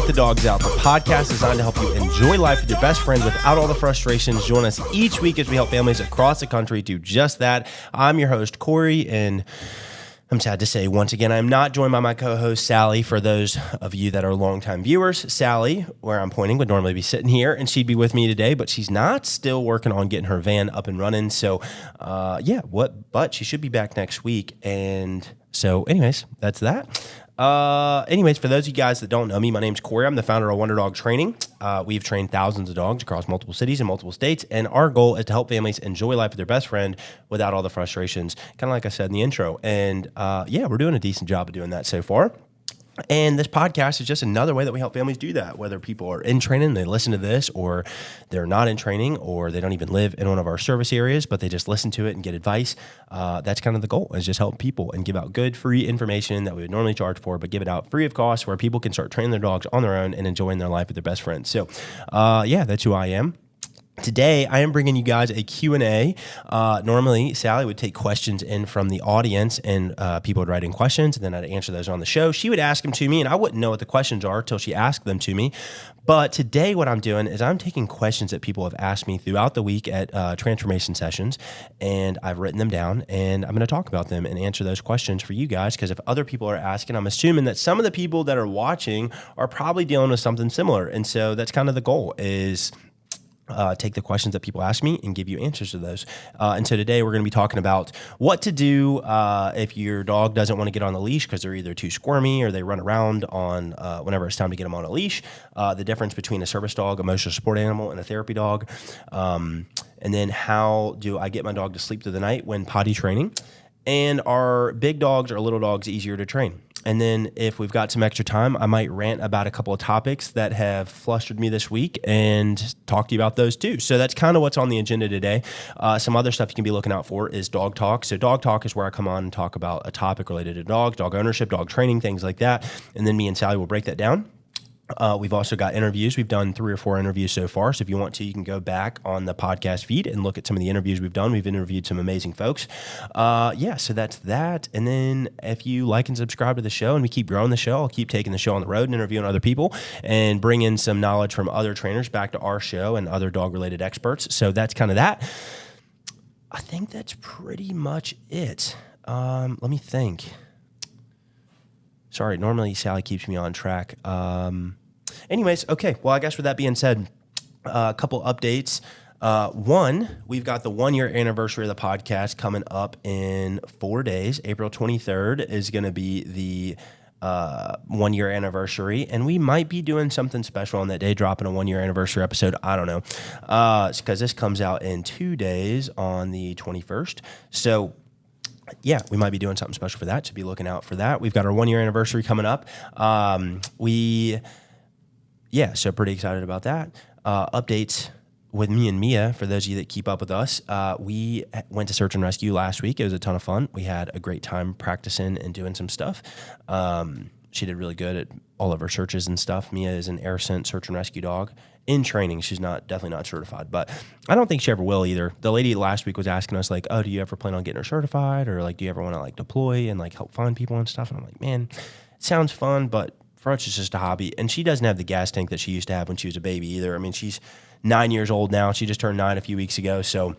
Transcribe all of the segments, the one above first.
Let the Dogs Out, the podcast designed to help you enjoy life with your best friend without all the frustrations. Join us each week as we help families across the country do just that. I'm your host, Corey, and I'm sad to say, once again, I'm not joined by my co-host, Sally. For those of you that are longtime viewers, Sally, where I'm pointing, would normally be sitting here, and she'd be with me today, but she's not. Still working on getting her van up and running. So, but she should be back next week. And so, anyways, that's that. For those of you guys that don't know me, my name's Corey. I'm the founder of Wonder Dog Training. We've trained thousands of dogs across multiple cities and multiple states, and our goal is to help families enjoy life with their best friend without all the frustrations, kind of like I said in the intro. And we're doing a decent job of doing that so far. And this podcast is just another way that we help families do that, whether people are in training, they listen to this, or they're not in training, or they don't even live in one of our service areas, but they just listen to it and get advice. That's kind of the goal, is just help people and give out good, free information that we would normally charge for, but give it out free of cost where people can start training their dogs on their own and enjoying their life with their best friends. So, that's who I am. Today, I am bringing you guys a Q&A. Normally, Sally would take questions in from the audience, and people would write in questions, and then I'd answer those on the show. She would ask them to me, and I wouldn't know what the questions are until she asked them to me. But today, what I'm doing is I'm taking questions that people have asked me throughout the week at transformation sessions, and I've written them down, and I'm going to talk about them and answer those questions for you guys, because if other people are asking, I'm assuming that some of the people that are watching are probably dealing with something similar. And so that's kind of the goal, is take the questions that people ask me and give you answers to those. And so today we're going to be talking about what to do if your dog doesn't want to get on the leash because they're either too squirmy or they run around on whenever it's time to get them on a leash. The difference between a service dog, emotional support animal, and a therapy dog. And then how do I get my dog to sleep through the night when potty training? And are big dogs or little dogs easier to train? And then if we've got some extra time, I might rant about a couple of topics that have flustered me this week and talk to you about those too. So that's kind of what's on the agenda today. Some other stuff you can be looking out for is dog talk. So dog talk is where I come on and talk about a topic related to dogs, dog ownership, dog training, things like that. And then me and Sally will break that down. We've also got interviews. We've done 3 or 4 interviews so far. So if you want to, you can go back on the podcast feed and look at some of the interviews we've done. We've interviewed some amazing folks. So that's that. And then if you like and subscribe to the show and we keep growing the show, I'll keep taking the show on the road and interviewing other people and bring in some knowledge from other trainers back to our show and other dog-related experts. So that's kind of that. I think that's pretty much it. Let me think. Sorry, normally Sally keeps me on track. Okay. Well, I guess with that being said, a couple updates. One, we've got the 1-year anniversary of the podcast coming up in 4 days. April 23rd is going to be the 1-year anniversary, and we might be doing something special on that day, dropping a 1-year anniversary episode. I don't know, because this comes out in 2 days on the 21st. So we might be doing something special for that, so be looking out for that. We've got our 1-year anniversary coming up. So pretty excited about that. Updates with me and Mia, for those of you that keep up with us. We went to search and rescue last week. It was a ton of fun. We had a great time practicing and doing some stuff. She did really good at all of her searches and stuff. Mia is an air scent search and rescue dog in training. She's definitely not certified, but I don't think she ever will either. The lady last week was asking us like, oh, do you ever plan on getting her certified? Or like, do you ever want to like deploy and like help find people and stuff? And I'm like, man, it sounds fun, but for us, it's just a hobby. And she doesn't have the gas tank that she used to have when she was a baby either. I mean, she's 9 years old now. She just turned 9 a few weeks ago. So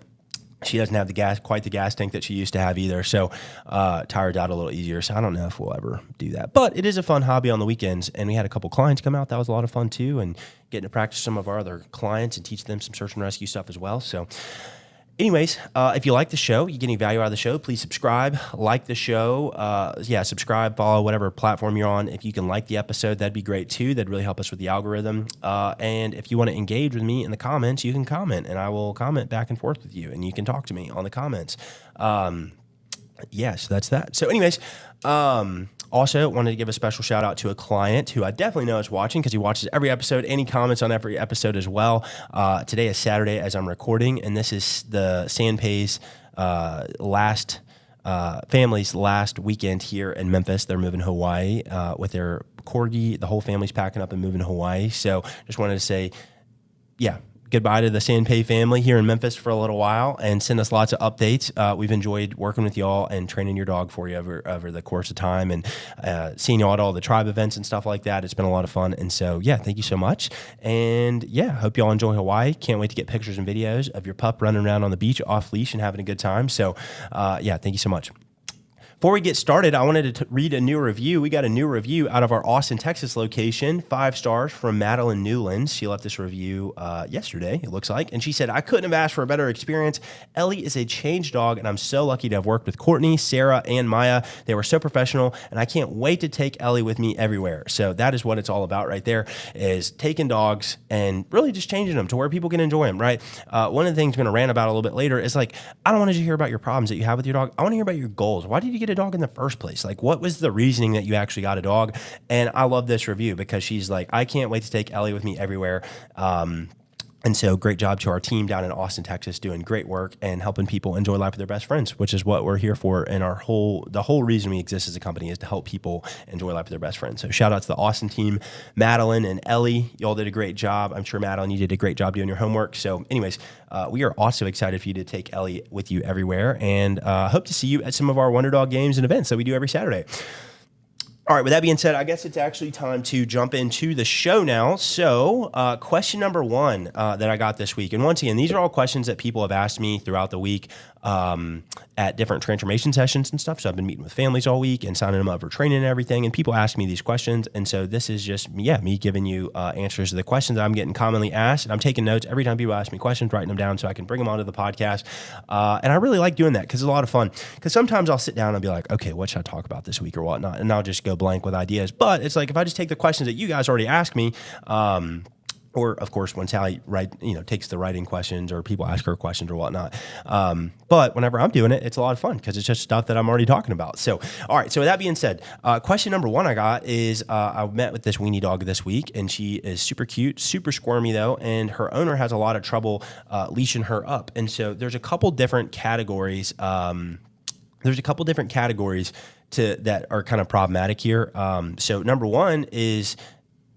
she doesn't have quite the gas tank that she used to have either. So tired out a little easier. So I don't know if we'll ever do that. But it is a fun hobby on the weekends. And we had a couple clients come out. That was a lot of fun too. And getting to practice some of our other clients and teach them some search and rescue stuff as well. So anyways, if you like the show, you get any value out of the show, please subscribe, like the show. Subscribe, follow whatever platform you're on. If you can like the episode, that'd be great too. That'd really help us with the algorithm. And if you want to engage with me in the comments, you can comment, and I will comment back and forth with you, and you can talk to me on the comments. So that's that. So anyways, also wanted to give a special shout out to a client who I definitely know is watching because he watches every episode and he comments on every episode as well. Today is Saturday as I'm recording, and this is the Sandpay's family's last weekend here in Memphis. They're moving to Hawaii with their corgi. The whole family's packing up and moving to Hawaii. So just wanted to say, goodbye to the Sanpei family here in Memphis for a little while and send us lots of updates. We've enjoyed working with y'all and training your dog for you over the course of time, and seeing y'all at all the tribe events and stuff like that. It's been a lot of fun. And so, yeah, thank you so much. And yeah, hope y'all enjoy Hawaii. Can't wait to get pictures and videos of your pup running around on the beach off leash and having a good time. So yeah, thank you so much. Before we get started, I wanted to read a new review. We got a new review out of our Austin, Texas location, 5 stars from Madeline Newlands. She left this review yesterday, it looks like, and she said, I couldn't have asked for a better experience. Ellie is a change dog, and I'm so lucky to have worked with Courtney, Sarah, and Maya. They were so professional, and I can't wait to take Ellie with me everywhere. So that is what it's all about right there, is taking dogs and really just changing them to where people can enjoy them, right? One of the things I'm going to rant about a little bit later is like, I don't want to just hear about your problems that you have with your dog. I want to hear about your goals. Why did you get a dog in the first place? Like, what was the reasoning that you actually got a dog? And I love this review because she's like, I can't wait to take Ellie with me everywhere. And so great job to our team down in Austin, Texas, doing great work and helping people enjoy life with their best friends, which is what we're here for. And the whole reason we exist as a company is to help people enjoy life with their best friends. So shout out to the Austin team, Madeline and Ellie. Y'all did a great job. I'm sure, Madeline, you did a great job doing your homework. So anyways, we are also excited for you to take Ellie with you everywhere, and hope to see you at some of our Wonder Dog games and events that we do every Saturday. All right, with that being said, I guess it's actually time to jump into the show now. So question number 1 that I got this week, and once again, these are all questions that people have asked me throughout the week at different transformation sessions and stuff. So I've been meeting with families all week and signing them up for training and everything, and people ask me these questions. And so this is just, me giving you answers to the questions that I'm getting commonly asked. And I'm taking notes every time people ask me questions, writing them down so I can bring them onto the podcast. And I really like doing that because it's a lot of fun. Because sometimes I'll sit down and be like, okay, what should I talk about this week or whatnot? And I'll just go blank with ideas. But it's like, if I just take the questions that you guys already asked me, or of course when Sally takes the writing questions or people ask her questions or whatnot. But whenever I'm doing it, it's a lot of fun because it's just stuff that I'm already talking about. So, all right. So with that being said, question number 1 I got is, I met with this weenie dog this week, and she is super cute, super squirmy though. And her owner has a lot of trouble leashing her up. And so there's a couple different categories. That are kind of problematic here. So number 1 is,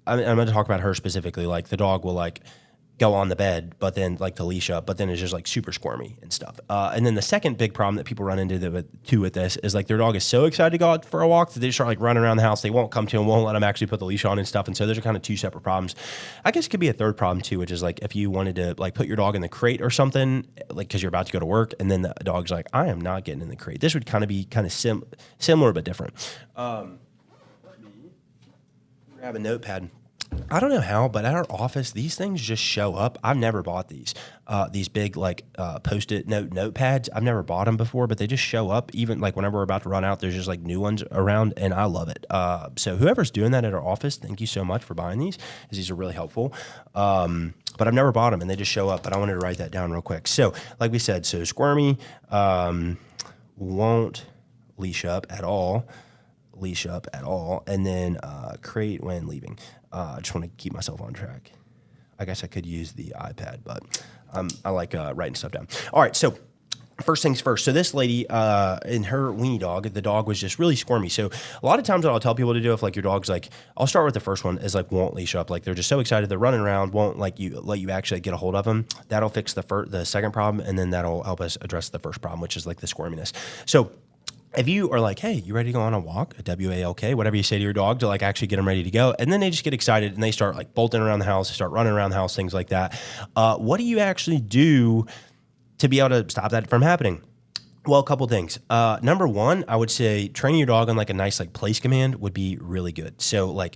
I'm going to talk about her specifically. Like, the dog will like go on the bed, but then like to leash up, but then it's just like super squirmy and stuff. And then the second big problem that people run into with this is like, their dog is so excited to go out for a walk that they start like running around the house. They won't come to him, won't let him actually put the leash on and stuff. And so those are kind of 2 separate problems. I guess it could be a third problem too, which is like, if you wanted to like put your dog in the crate or something, like, cause you're about to go to work, and then the dog's like, I am not getting in the crate. This would kind of be similar, but different. Let me grab a notepad. I don't know how, but at our office, these things just show up. I've never bought these big like Post-it note notepads. I've never bought them before, but they just show up. Even like whenever we're about to run out, there's just like new ones around, and I love it. So whoever's doing that at our office, thank you so much for buying these, because these are really helpful. But I've never bought them, and they just show up. But I wanted to write that down real quick. So like we said, so Squirmy won't leash up at all, and then crate when leaving. I just want to keep myself on track. I guess I could use the iPad, but I like writing stuff down. All right, so first things first. So this lady, in her weenie dog, the dog was just really squirmy. So a lot of times what I'll tell people to do, if like your dog's like, I'll start with the first one, is like won't leash up. Like, they're just so excited, they're running around, won't let you actually get a hold of them. That'll fix the second problem, and then that'll help us address the first problem, which is like the squirminess. So if you are like, hey, you ready to go on a walk, a WALK, whatever you say to your dog to like actually get them ready to go, and then they just get excited and they start like bolting around the house, start running around the house, things like that. What do you actually do to be able to stop that from happening? Well, a couple things. Number 1, I would say training your dog on like a nice like place command would be really good. So like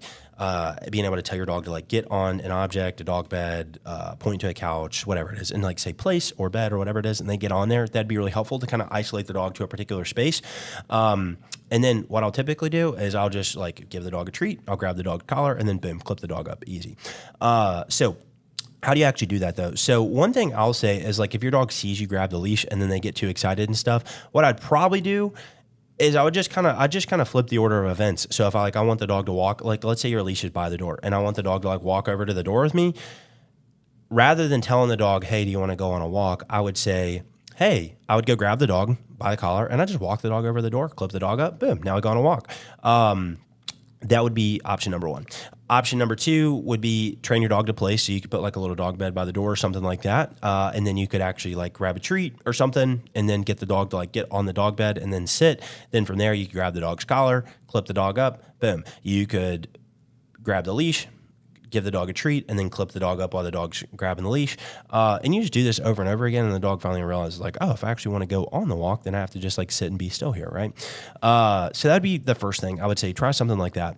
being able to tell your dog to like get on an object, a dog bed, point to a couch, whatever it is, and like say place or bed or whatever it is, and they get on there. That'd be really helpful to kind of isolate the dog to a particular space. And then what I'll typically do is I'll just like give the dog a treat. I'll grab the dog collar and then boom, clip the dog up, easy. So how do you actually do that though? So one thing I'll say is like, if your dog sees you grab the leash and then they get too excited and stuff, what I'd probably do is I just kind of flip the order of events. So if I want the dog to walk, like let's say your leash is by the door and I want the dog to like walk over to the door with me, rather than telling the dog, hey, do you want to go on a walk? I would say, hey, I would go grab the dog by the collar and I just walk the dog over the door, clip the dog up, boom, now I go on a walk. That would be option number 1. Option number 2 would be train your dog to play. So you could put like a little dog bed by the door or something like that. And then you could actually like grab a treat or something and then get the dog to like get on the dog bed and then sit. Then from there, you could grab the dog's collar, clip the dog up, boom. You could grab the leash, give the dog a treat, and then clip the dog up while the dog's grabbing the leash. And you just do this over and over again, and the dog finally realizes, like, oh, if I actually want to go on the walk, then I have to just, like, sit and be still here, right? So that'd be the first thing. I would say try something like that.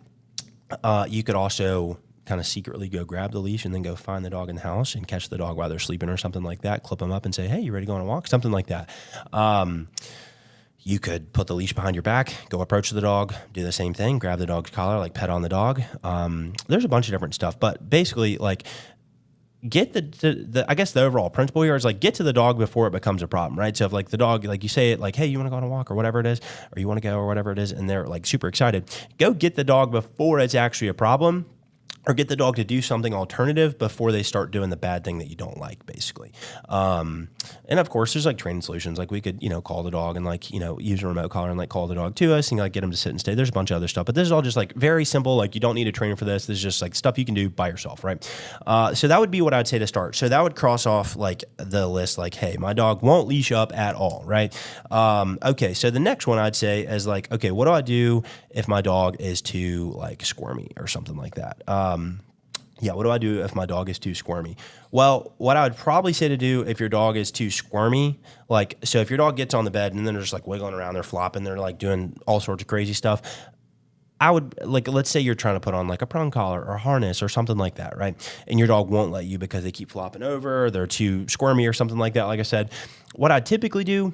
You could also kind of secretly go grab the leash and then go find the dog in the house and catch the dog while they're sleeping or something like that, clip them up and say, hey, you ready to go on a walk? Something like that. You could put the leash behind your back, go approach the dog, do the same thing, grab the dog's collar, like pet on the dog. There's a bunch of different stuff, but basically, like, get the I guess the overall principle here is like get to the dog before it becomes a problem, right? So if like the dog, like you say it like, hey, you want to go on a walk or whatever it is, or you want to go or whatever it is, and they're like super excited, go get the dog before it's actually a problem. Or get the dog to do something alternative before they start doing the bad thing that you don't like, basically. And of course, there's like training solutions. Like we could, call the dog and like, use a remote collar and like call the dog to us and like get them to sit and stay. There's a bunch of other stuff, but this is all just like very simple. Like you don't need a trainer for this. This is just like stuff you can do by yourself, right? So that would be what I'd say to start. So that would cross off like the list, like, hey, my dog won't leash up at all, right? Okay, so the next one I'd say is like, okay, what do I do if my dog is too like squirmy or something like that? What do I do if my dog is too squirmy? Well, what I would probably say to do if your dog is too squirmy, like, so if your dog gets on the bed and then they're just like wiggling around, they're flopping, they're like doing all sorts of crazy stuff, I would, like, let's say you're trying to put on like a prong collar or harness or something like that, right? And your dog won't let you because they keep flopping over, they're too squirmy or something like that. Like I said, what I typically do,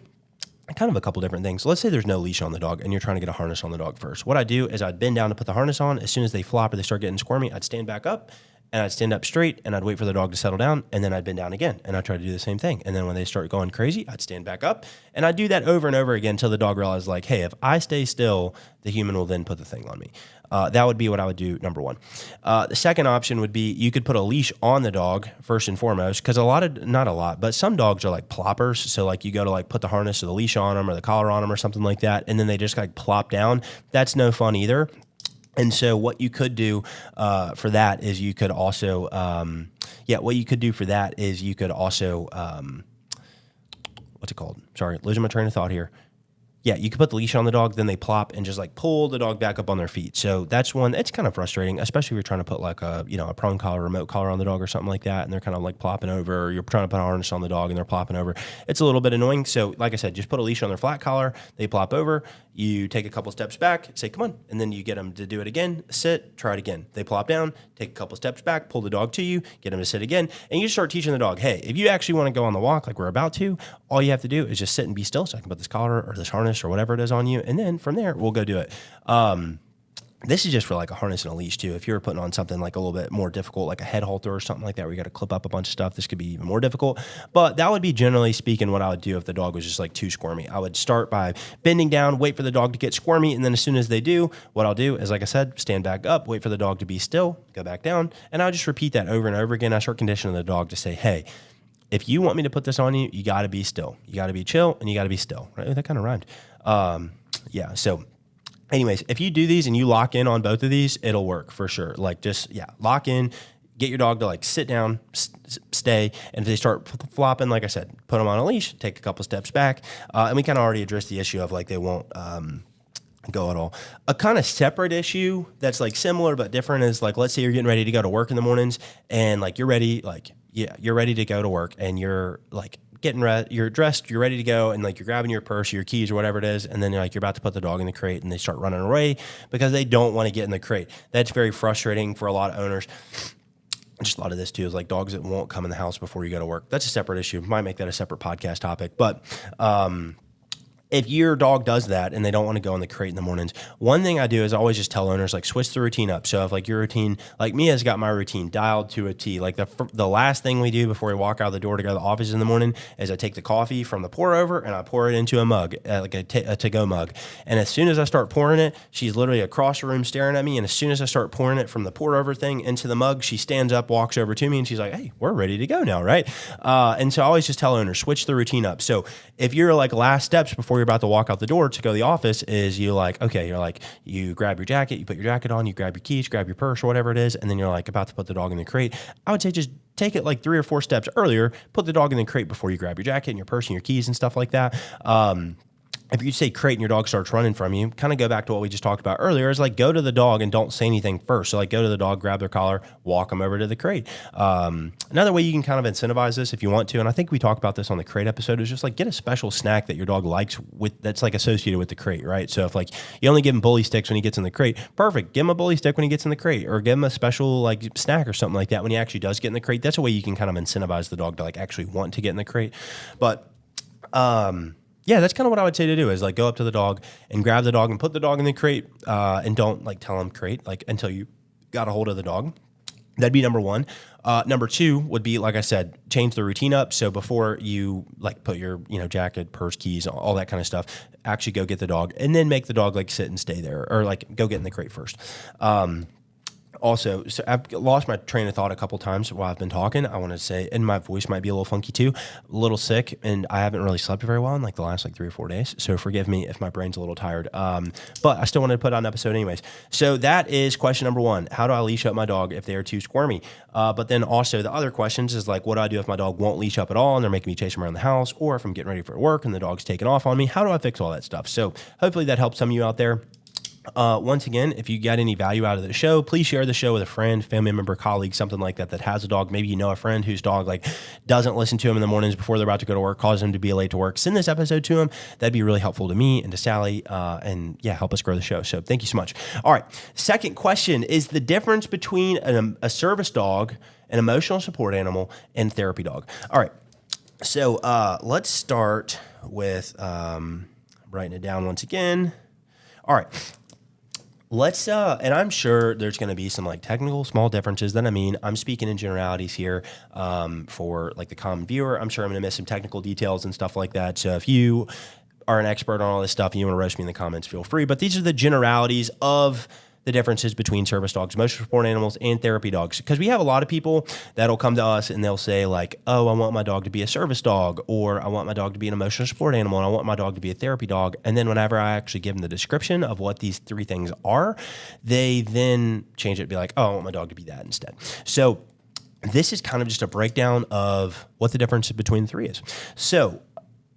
kind of a couple different things. Let's say there's no leash on the dog and you're trying to get a harness on the dog first. What I do is I'd bend down to put the harness on. As soon as they flop or they start getting squirmy, I'd stand back up and I'd stand up straight and I'd wait for the dog to settle down and then I'd bend down again and I'd try to do the same thing. And then when they start going crazy, I'd stand back up and I'd do that over and over again until the dog realizes like, hey, if I stay still, the human will then put the thing on me. That would be what I would do, number one. The second option would be you could put a leash on the dog first and foremost, because not a lot, but some dogs are like ploppers. So like you go to like put the harness or the leash on them or the collar on them or something like that, and then they just like plop down. That's no fun either. And so what you could do for that is you could also, what's it called? Sorry, losing my train of thought here. Yeah, you can put the leash on the dog, then they plop and just like pull the dog back up on their feet. So that's one, it's kind of frustrating, especially if you're trying to put like a prong collar, remote collar on the dog or something like that, and they're kind of like plopping over, or you're trying to put a harness on the dog and they're plopping over. It's a little bit annoying. So like I said, just put a leash on their flat collar, they plop over, you take a couple steps back, say, come on, and then you get them to do it again, sit, try it again. They plop down, take a couple steps back, pull the dog to you, get them to sit again, and you just start teaching the dog, hey, if you actually want to go on the walk like we're about to, all you have to do is just sit and be still so I can put this collar or this harness or whatever it is on you, and then from there, we'll go do it. This is just for like a harness and a leash too. If you're putting on something like a little bit more difficult, like a head halter or something like that, where you got to clip up a bunch of stuff, this could be even more difficult. But that would be generally speaking what I would do if the dog was just like too squirmy. I would start by bending down, wait for the dog to get squirmy, and then as soon as they do, what I'll do is, like I said, stand back up, wait for the dog to be still, go back down, and I'll just repeat that over and over again. I start conditioning the dog to say, hey, if you want me to put this on you, you got to be still. You got to be chill, and you got to be still. Right? That kind of rhymed. So anyways, if you do these and you lock in on both of these, it'll work for sure. Like just, lock in, get your dog to like sit down, stay. And if they start flopping, like I said, put them on a leash, take a couple steps back. And we kind of already addressed the issue of like, they won't, go at all. A kind of separate issue that's like similar but different is like, let's say you're getting ready to go to work in the mornings and like you're ready to go to work and you're like you're dressed, you're ready to go, and like you're grabbing your purse or your keys or whatever it is, and then you're about to put the dog in the crate and they start running away because they don't want to get in the crate. That's very frustrating for a lot of owners. Just a lot of this too is like dogs that won't come in the house before you go to work. That's a separate issue. Might make that a separate podcast topic, but if your dog does that and they don't want to go in the crate in the mornings, one thing I do is I always just tell owners, like, switch the routine up. So if like your routine, like Mia's got my routine dialed to a T. Like the last thing we do before we walk out the door to go to the office in the morning is I take the coffee from the pour over and I pour it into a mug, like a to-go mug. And as soon as I start pouring it, she's literally across the room staring at me. And as soon as I start pouring it from the pour over thing into the mug, she stands up, walks over to me, and she's like, hey, we're ready to go now, right? And so I always just tell owners, switch the routine up. So if you're like last steps before before you're about to walk out the door to go to the office is you grab your jacket, you put your jacket on, you grab your keys, grab your purse or whatever it is, and then you're like about to put the dog in the crate. I would say just take it like 3 or 4 steps earlier, put the dog in the crate before you grab your jacket and your purse and your keys and stuff like that. If you say crate and your dog starts running from you, kind of go back to what we just talked about earlier, is like go to the dog and don't say anything first. So like go to the dog, grab their collar, walk them over to the crate. Another way you can kind of incentivize this if you want to, and I think we talked about this on the crate episode, is just like get a special snack that your dog likes that's like associated with the crate, right? So if like you only give him bully sticks when he gets in the crate, perfect. Give him a bully stick when he gets in the crate, or give him a special like snack or something like that when he actually does get in the crate. That's a way you can kind of incentivize the dog to like actually want to get in the crate. But, yeah, that's kind of what I would say to do is like go up to the dog and grab the dog and put the dog in the crate, and don't like tell him crate like until you got a hold of the dog. That'd be number 1. Number 2 would be, like I said, change the routine up. So before you like put your, jacket, purse, keys, all that kind of stuff, actually go get the dog and then make the dog like sit and stay there, or like go get in the crate first. Also, so I've lost my train of thought a couple times while I've been talking. I want to say, and my voice might be a little funky too, a little sick, and I haven't really slept very well in like the last like 3 or 4 days. So forgive me if my brain's a little tired. But I still wanted to put out an episode anyways. So that is question number 1. How do I leash up my dog if they are too squirmy? But then also the other questions is like, what do I do if my dog won't leash up at all and they're making me chase them around the house, or if I'm getting ready for work and the dog's taking off on me? How do I fix all that stuff? So hopefully that helps some of you out there. Once again, if you got any value out of the show, please share the show with a friend, family member, colleague, something like that has a dog. Maybe you know a friend whose dog like doesn't listen to him in the mornings before they're about to go to work, causes him to be late to work. Send this episode to him. That'd be really helpful to me and to Sally, and yeah, help us grow the show. So thank you so much. All right. Second question is the difference between a service dog, an emotional support animal, and therapy dog. All right. So let's start with writing it down once again. All right. Let's, and I'm sure there's going to be some like technical small differences. I'm speaking in generalities here for like the common viewer. I'm sure I'm going to miss some technical details and stuff like that. So if you are an expert on all this stuff and you want to roast me in the comments, feel free. But these are the generalities of the differences between service dogs, emotional support animals, and therapy dogs. Because we have a lot of people that'll come to us and they'll say like, oh, I want my dog to be a service dog, or I want my dog to be an emotional support animal, and I want my dog to be a therapy dog. And then whenever I actually give them the description of what these 3 things are, they then change it to be like, oh, I want my dog to be that instead. So this is kind of just a breakdown of what the difference between the 3 is. So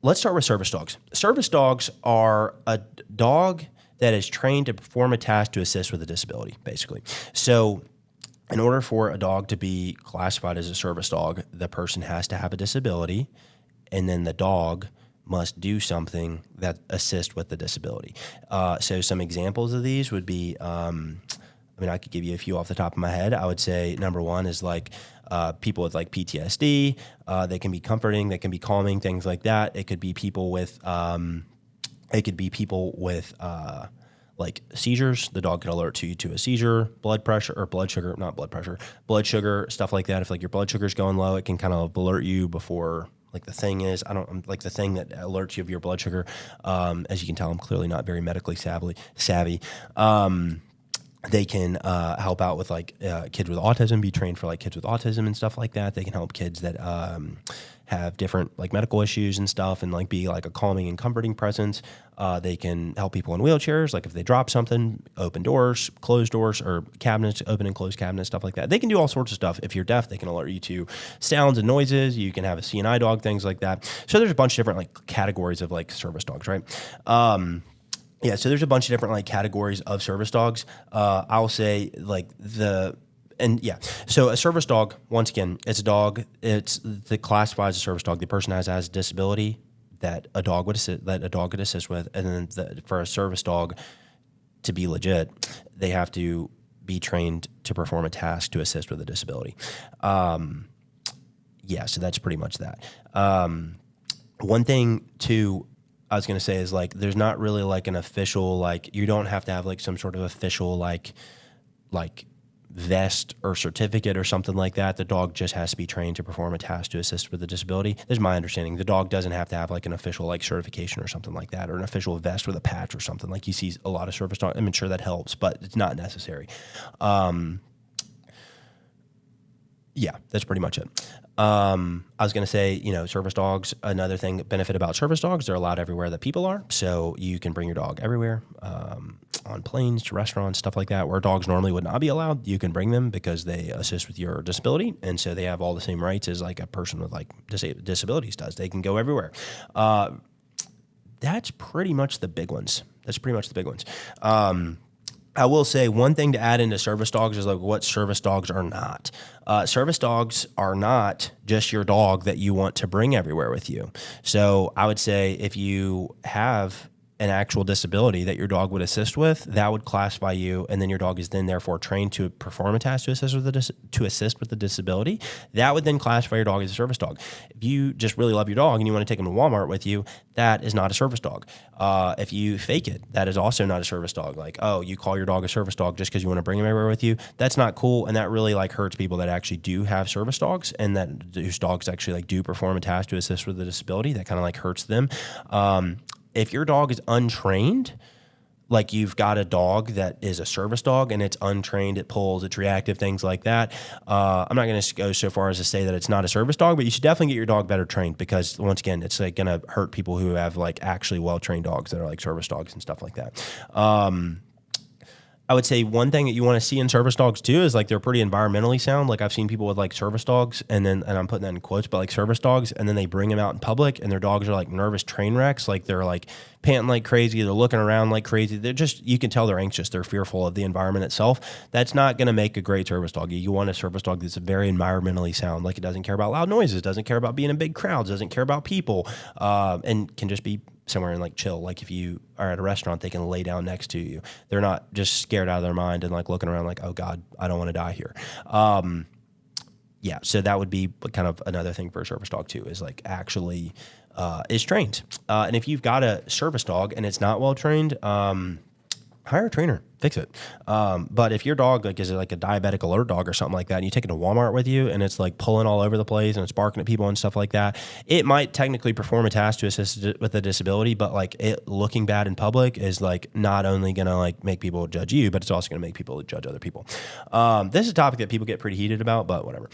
let's start with service dogs. Service dogs are a dog that is trained to perform a task to assist with a disability, basically. So in order for a dog to be classified as a service dog, the person has to have a disability, and then the dog must do something that assists with the disability. So some examples of these would be, I could give you a few off the top of my head. I would say number 1 is like people with like PTSD. They can be comforting, they can be calming, things like that. It could be people with like seizures. The dog can alert you to a seizure, blood sugar, stuff like that. If like your blood sugar is going low, it can kind of alert you before like the thing is. The thing that alerts you of your blood sugar. As you can tell, I'm clearly not very medically savvy. They can help out with like kids with autism, be trained for like kids with autism and stuff like that. They can help kids that have different like medical issues and stuff, and like be like a calming and comforting presence. They can help people in wheelchairs, like if they drop something, open doors, close doors, or cabinets, open and close cabinets, stuff like that. They can do all sorts of stuff. If you're deaf, they can alert you to sounds and noises. You can have a CNI dog, things like that. So there's a bunch of different like categories of like service dogs, right? Yeah, so there's a bunch of different like categories of service dogs. I'll say like so a service dog, once again, it's a dog. It's the classified as a service dog. The person has a disability that a dog could assist with, and then for a service dog to be legit, they have to be trained to perform a task to assist with a disability. So that's pretty much that. One thing too, I was going to say is like, there's not really like an official, like you don't have to have like some sort of official like vest or certificate or something like that. The dog just has to be trained to perform a task to assist with a disability. This is my understanding. The dog doesn't have to have like an official like certification or something like that, or an official vest with a patch or something. Like you see a lot of service dogs. I'm sure that helps, but it's not necessary. Yeah, that's pretty much it. I was going to say, service dogs, another thing that benefit about service dogs, they're allowed everywhere that people are. So you can bring your dog everywhere, on planes, to restaurants, stuff like that, where dogs normally would not be allowed. You can bring them because they assist with your disability. And so they have all the same rights as like a person with like disabilities does. They can go everywhere. That's pretty much the big ones. I will say one thing to add into service dogs is like what service dogs are not. Service dogs are not just your dog that you want to bring everywhere with you. So I would say if you have an actual disability that your dog would assist with, that would classify you, and then your dog is then therefore trained to perform a task to assist with the disability. That would then classify your dog as a service dog. If you just really love your dog and you want to take him to Walmart with you, that is not a service dog. If you fake it, that is also not a service dog. Like, oh, you call your dog a service dog just because you want to bring him everywhere with you. That's not cool, and that really like hurts people that actually do have service dogs and that whose dogs actually like do perform a task to assist with the disability. That kind of like hurts them. If your dog is untrained, like you've got a dog that is a service dog and it's untrained, it pulls, it's reactive, things like that. I'm not going to go so far as to say that it's not a service dog, but you should definitely get your dog better trained because once again, it's like going to hurt people who have like actually well-trained dogs that are like service dogs and stuff like that. I would say one thing that you want to see in service dogs too is like they're pretty environmentally sound. Like I've seen people with like service dogs and I'm putting that in quotes, but like service dogs, and then they bring them out in public and their dogs are like nervous train wrecks. Like they're like panting like crazy. They're looking around like crazy. They're just, you can tell they're anxious. They're fearful of the environment itself. That's not going to make a great service dog. You want a service dog that's very environmentally sound. Like it doesn't care about loud noises, doesn't care about being in big crowds, doesn't care about people, and can just be somewhere and like chill. Like if you are at a restaurant, they can lay down next to you. They're not just scared out of their mind and like looking around like, oh God, I don't want to die here. Yeah. So that would be kind of another thing for a service dog too, is like actually is trained. And if you've got a service dog and it's not well trained, hire a trainer, fix it. But if your dog like is like a diabetic alert dog or something like that, and you take it to Walmart with you and it's like pulling all over the place and it's barking at people and stuff like that, it might technically perform a task to assist with a disability, but like it looking bad in public is like not only gonna like make people judge you, but it's also gonna make people judge other people. This is a topic that people get pretty heated about, but whatever.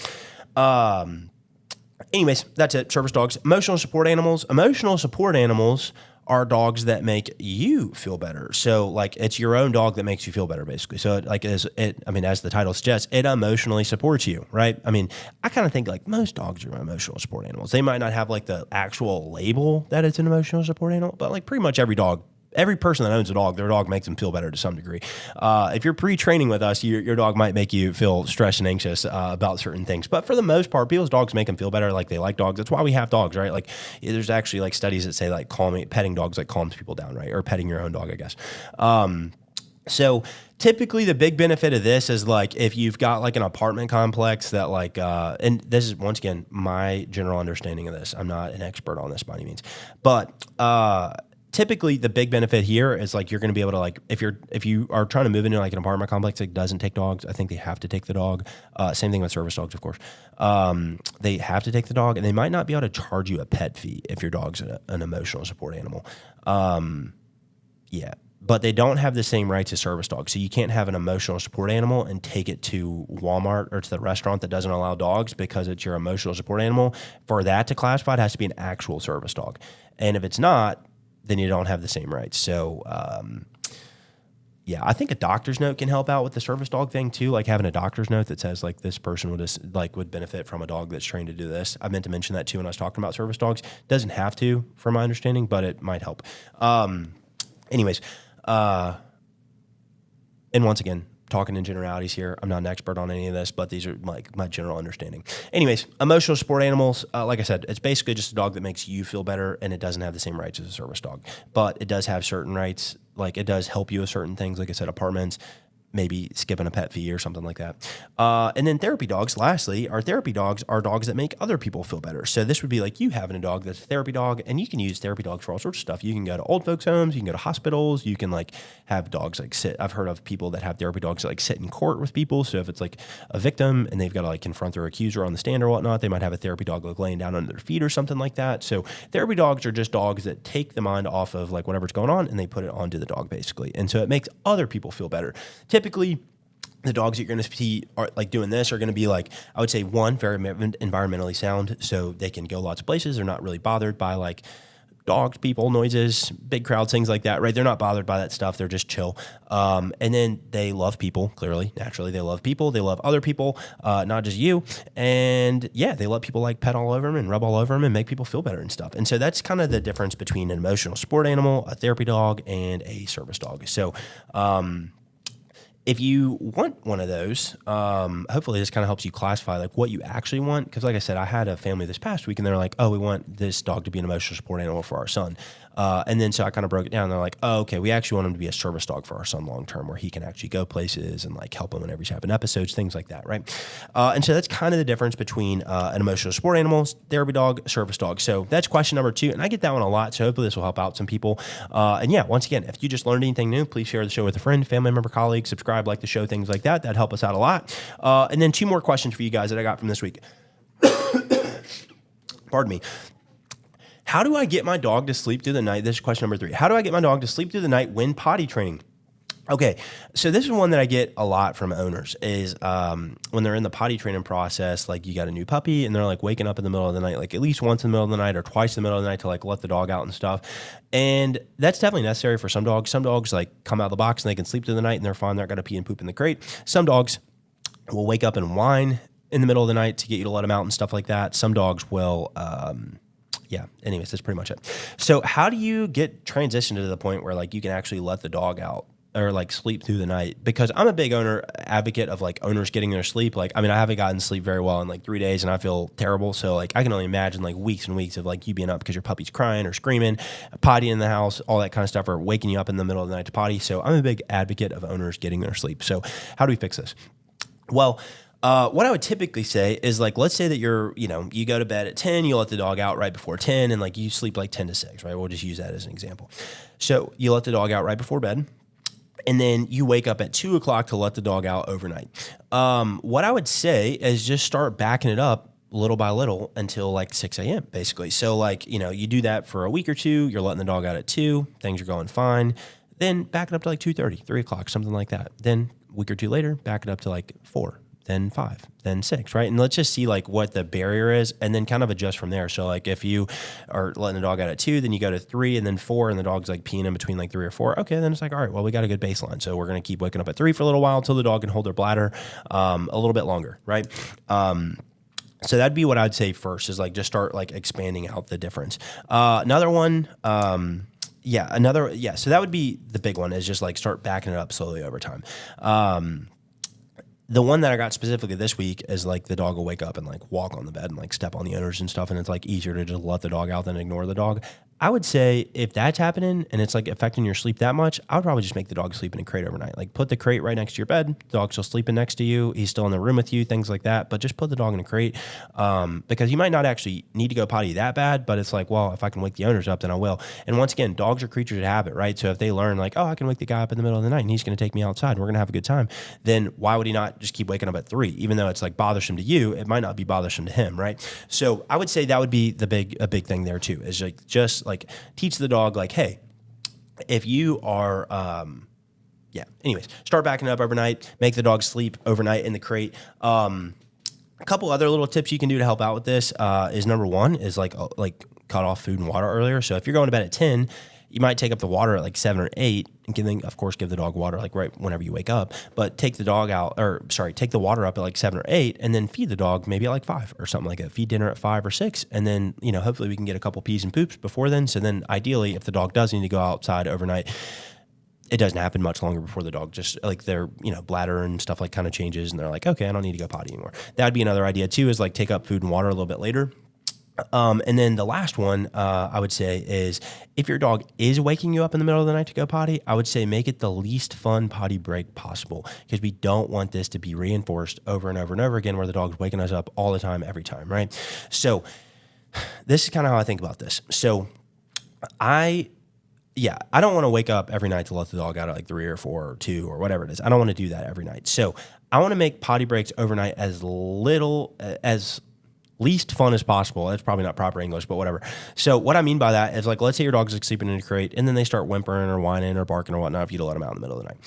Anyways, that's it. Service dogs. Emotional support animals. Emotional support animals are dogs that make you feel better. So like it's your own dog that makes you feel better, basically. So as the title suggests, it emotionally supports you, right? I mean, I kind of think like most dogs are emotional support animals. They might not have like the actual label that it's an emotional support animal, but like pretty much every person that owns a dog, their dog makes them feel better to some degree. If you're pre-training with us, your dog might make you feel stressed and anxious about certain things. But for the most part, people's dogs make them feel better. Like they like dogs. That's why we have dogs, right? Like there's actually like studies that say like petting dogs like calms people down, right? Or petting your own dog, I guess. So typically the big benefit of this is like if you've got like an apartment complex that like, and this is once again my general understanding of this. I'm not an expert on this by any means, but typically the big benefit here is like you're going to be able to like if you are trying to move into like an apartment complex that doesn't take dogs, I think they have to take the dog. Same thing with service dogs, of course. They have to take the dog, and they might not be able to charge you a pet fee if your dog's an emotional support animal. Yeah. But they don't have the same rights as service dogs. So you can't have an emotional support animal and take it to Walmart or to the restaurant that doesn't allow dogs because it's your emotional support animal. For that to classify, it has to be an actual service dog. And if it's not, then you don't have the same rights. So, yeah, I think a doctor's note can help out with the service dog thing too. Like having a doctor's note that says like this person would benefit from a dog that's trained to do this. I meant to mention that too when I was talking about service dogs. Doesn't have to, from my understanding, but it might help. Anyways, and once again, talking in generalities here. I'm not an expert on any of this, but these are like my general understanding. Anyways, emotional support animals, like I said, it's basically just a dog that makes you feel better, and it doesn't have the same rights as a service dog, but it does have certain rights. Like it does help you with certain things. Like I said, apartments, maybe skipping a pet fee or something like that. And then therapy dogs, lastly, our therapy dogs are dogs that make other people feel better. So this would be like you having a dog that's a therapy dog, and you can use therapy dogs for all sorts of stuff. You can go to old folks' homes, you can go to hospitals, you can like have dogs like sit. I've heard of people that have therapy dogs that like sit in court with people. So if it's like a victim and they've got to like confront their accuser on the stand or whatnot, they might have a therapy dog like laying down under their feet or something like that. So therapy dogs are just dogs that take the mind off of like whatever's going on and they put it onto the dog basically. And so it makes other people feel better. Typically, the dogs that you're going to see are like doing this are going to be like, I would say, one, very environmentally sound, so they can go lots of places. They're not really bothered by like dogs, people, noises, big crowds, things like that, right? They're not bothered by that stuff. They're just chill. And then they love people, clearly, naturally. They love people. They love other people, not just you. And yeah, they let people like pet all over them and rub all over them and make people feel better and stuff. And so that's kind of the difference between an emotional support animal, a therapy dog, and a service dog. So, if you want one of those, hopefully this kind of helps you classify like what you actually want. Because like I said, I had a family this past week and they're like, oh, we want this dog to be an emotional support animal for our son. And then so I kind of broke it down. They're like, oh, okay, we actually want him to be a service dog for our son long term, where he can actually go places and like help him whenever he's having episodes, things like that, right? And so that's kind of the difference between an emotional support animal, therapy dog, service dog. So that's question number 2, and I get that one a lot. So hopefully this will help out some people. And yeah, once again, if you just learned anything new, please share the show with a friend, family member, colleague, subscribe, like the show, things like that. That'd help us out a lot. And then 2 more questions for you guys that I got from this week. Pardon me. How do I get my dog to sleep through the night? This is question number 3. How do I get my dog to sleep through the night when potty training? Okay, so this is one that I get a lot from owners is when they're in the potty training process, like you got a new puppy and they're like waking up in the middle of the night, like at least once in the middle of the night or twice in the middle of the night to like let the dog out and stuff. And that's definitely necessary for some dogs. Some dogs like come out of the box and they can sleep through the night and they're fine. They're not going to pee and poop in the crate. Some dogs will wake up and whine in the middle of the night to get you to let them out and stuff like that. Some dogs will... yeah. Anyways, that's pretty much it. So how do you get transitioned to the point where like you can actually let the dog out or like sleep through the night? Because I'm a big advocate of like owners getting their sleep. Like, I mean, I haven't gotten sleep very well in like 3 days and I feel terrible. So like, I can only imagine like weeks and weeks of like you being up because your puppy's crying or screaming, potty in the house, all that kind of stuff, or waking you up in the middle of the night to potty. So I'm a big advocate of owners getting their sleep. So how do we fix this? Well, what I would typically say is like, let's say that you go to bed at 10, you let the dog out right before 10 and like you sleep like 10 to 6, right? We'll just use that as an example. So you let the dog out right before bed and then you wake up at 2 o'clock to let the dog out overnight. What I would say is just start backing it up little by little until like 6 a.m. basically. So like, you do that for a week or 2, you're letting the dog out at 2, things are going fine. Then back it up to like 2:30, 3 o'clock, something like that. Then a week or 2 later, back it up to like 4. Then 5, then 6, right? And let's just see like what the barrier is and then kind of adjust from there. So like if you are letting the dog out at 2, then you go to 3 and then 4 and the dog's like peeing in between like 3 or 4. Okay, then it's like, all right, well, we got a good baseline. So we're going to keep waking up at 3 for a little while until the dog can hold their bladder a little bit longer, right? So that'd be what I'd say first is like just start like expanding out the difference. Another one, so that would be the big one is just like start backing it up slowly over time. The one that I got specifically this week is like the dog will wake up and like walk on the bed and like step on the owners and stuff. And it's like easier to just let the dog out than ignore the dog. I would say if that's happening and it's like affecting your sleep that much, I would probably just make the dog sleep in a crate overnight. Like put the crate right next to your bed. The dog's still sleeping next to you. He's still in the room with you, things like that. But just put the dog in a crate because you might not actually need to go potty that bad. But it's like, well, if I can wake the owners up, then I will. And once again, dogs are creatures of habit, right? So if they learn like, oh, I can wake the guy up in the middle of the night and he's going to take me outside and we're going to have a good time, then why would he not just keep waking up at 3? Even though it's like bothersome to you, it might not be bothersome to him, right? So I would say that would be a big thing there too, is like just like teach the dog like, hey, if you are anyways, start backing it up overnight, make the dog sleep overnight in the crate. A couple other little tips you can do to help out with this is number 1 is like cut off food and water earlier. So if you're going to bed at 10, you might take up the water at like 7 or 8 and give the dog water like right whenever you wake up, but take the water up at like 7 or 8 and then feed the dog maybe at like 5 or something like that. Feed dinner at 5 or 6. And then, hopefully we can get a couple pees and poops before then. So then ideally if the dog does need to go outside overnight, it doesn't happen much longer before the dog just like their, bladder and stuff like kind of changes and they're like, okay, I don't need to go potty anymore. That'd be another idea too, is like take up food and water a little bit later. And then the last one I would say is if your dog is waking you up in the middle of the night to go potty, I would say make it the least fun potty break possible because we don't want this to be reinforced over and over and over again where the dog's waking us up all the time, every time, right? So this is kind of how I think about this. So I don't want to wake up every night to let the dog out at like 3 or 4 or 2 or whatever it is. I don't want to do that every night. So I want to make potty breaks overnight as least fun as possible. That's probably not proper English, but whatever. So what I mean by that is like, let's say your dog's like sleeping in a crate and then they start whimpering or whining or barking or whatnot for you to let them out in the middle of the night.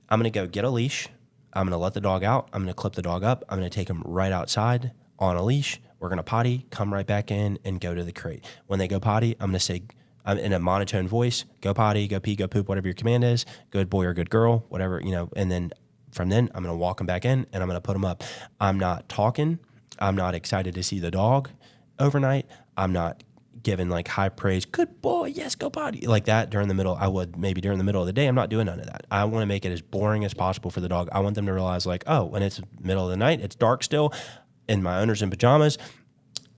I'm going to go get a leash. I'm going to let the dog out. I'm going to clip the dog up. I'm going to take him right outside on a leash. We're going to potty, come right back in, and go to the crate. When they go potty, I'm going to say, I'm in a monotone voice, go potty, go pee, go poop, whatever your command is, good boy or good girl, whatever, and then from then, I'm going to walk them back in, and I'm going to put them up. I'm not talking. I'm not excited to see the dog overnight. I'm not giving like high praise, good boy, yes, go potty, like that during the middle. I would maybe during the middle of the day. I'm not doing none of that. I want to make it as boring as possible for the dog. I want them to realize like, oh, when it's middle of the night, it's dark still, and my owner's in pajamas,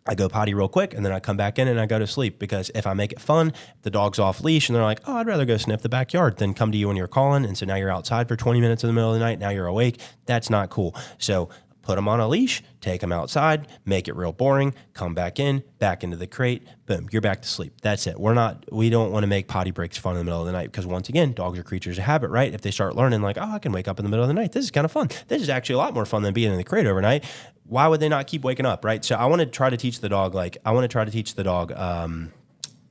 I go potty real quick, and then I come back in and I go to sleep. Because if I make it fun, the dog's off leash and they're like, oh, I'd rather go sniff the backyard than come to you when you're calling. And so now you're outside for 20 minutes in the middle of the night. Now you're awake. That's not cool. So put them on a leash, take them outside, make it real boring, come back in, back into the crate, boom, you're back to sleep. That's it. We don't want to make potty breaks fun in the middle of the night, because once again, dogs are creatures of habit, right? If they start learning like, oh, I can wake up in the middle of the night, this is kind of fun. This is actually a lot more fun than being in the crate overnight. Why would they not keep waking up, right? So I want to try to teach the dog,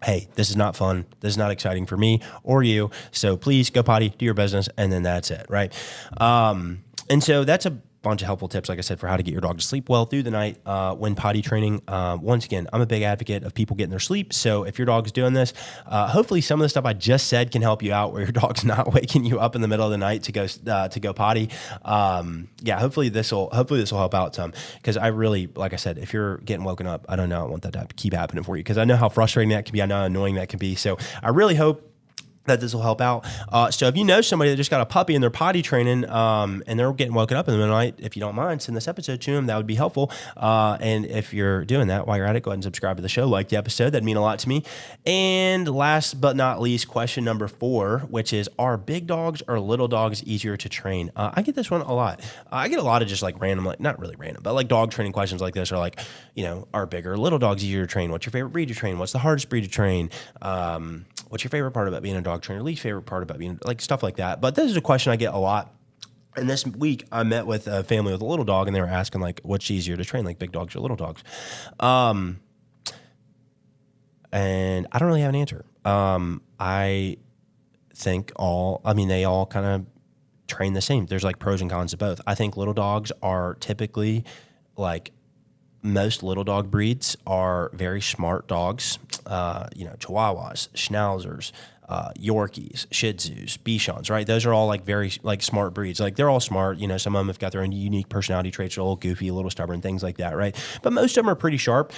hey, this is not fun. This is not exciting for me or you. So please go potty, do your business, and then that's it, right? And so that's a bunch of helpful tips, like I said, for how to get your dog to sleep well through the night when potty training. Once again, I'm a big advocate of people getting their sleep. So if your dog's doing this, hopefully some of the stuff I just said can help you out, where your dog's not waking you up in the middle of the night to go potty. Hopefully this will help out some, because I really, like I said, if you're getting woken up, I want that to keep happening for you, because I know how frustrating that can be. I know how annoying that can be. So I really hope that this will help out. So if you know somebody that just got a puppy and they're potty training and they're getting woken up in the middle of the night, if you don't mind, send this episode to them. That would be helpful. And if you're doing that, while you're at it, go ahead and subscribe to the show, like the episode. That'd mean a lot to me. And last but not least, question number 4, which is, are big dogs or little dogs easier to train? I get this one a lot. I get a lot of just like random, like not really random, but like dog training questions like this are like, are bigger or little dogs easier to train? What's your favorite breed to train? What's the hardest breed to train? What's your favorite part about being a dog trainer? Least favorite part about being, like, stuff like that. But this is a question I get a lot. And this week I met with a family with a little dog, and they were asking like, what's easier to train, like big dogs or little dogs? And I don't really have an answer. I think they all kind of train the same. There's like pros and cons to both. I think little dogs are typically like, most little dog breeds are very smart dogs, Chihuahuas, Schnauzers, Yorkies, Shih Tzus, Bichons, right? Those are all like very like smart breeds. Like they're all smart. Some of them have got their own unique personality traits. They're a little goofy, a little stubborn, things like that, right? But most of them are pretty sharp.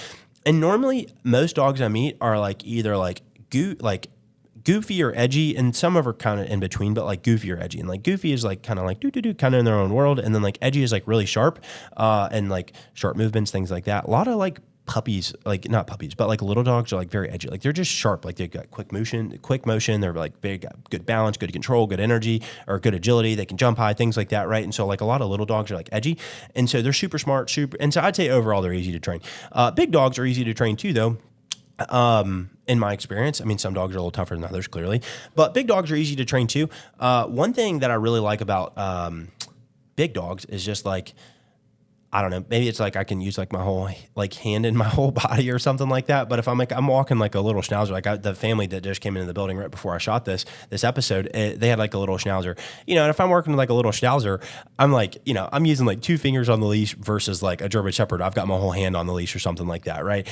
And normally most dogs I meet are like either like goofy or edgy, and some of them are kind of in between, but like goofy or edgy. And like goofy is like kind of like do kind of in their own world, and then like edgy is like really sharp, and like sharp movements, things like that. A lot of like puppies, like not puppies, but like little dogs are like very edgy. Like they're just sharp. Like they've got quick motion. They're like they got good balance, good control, good energy, or good agility. They can jump high, things like that, right? And so like a lot of little dogs are like edgy, and so they're super smart, and so I'd say overall they're easy to train. Big dogs are easy to train too, though. In my experience, I mean, some dogs are a little tougher than others, clearly, but big dogs are easy to train too. One thing that I really like about big dogs is just like, I don't know, maybe it's like I can use like my whole like hand in my whole body or something like that. But if I'm walking like a little Schnauzer, like the family that just came into the building right before I shot this episode, they had like a little Schnauzer, and if I'm working with like a little Schnauzer, I'm like, I'm using like 2 fingers on the leash versus like a German Shepherd. I've got my whole hand on the leash or something like that, right?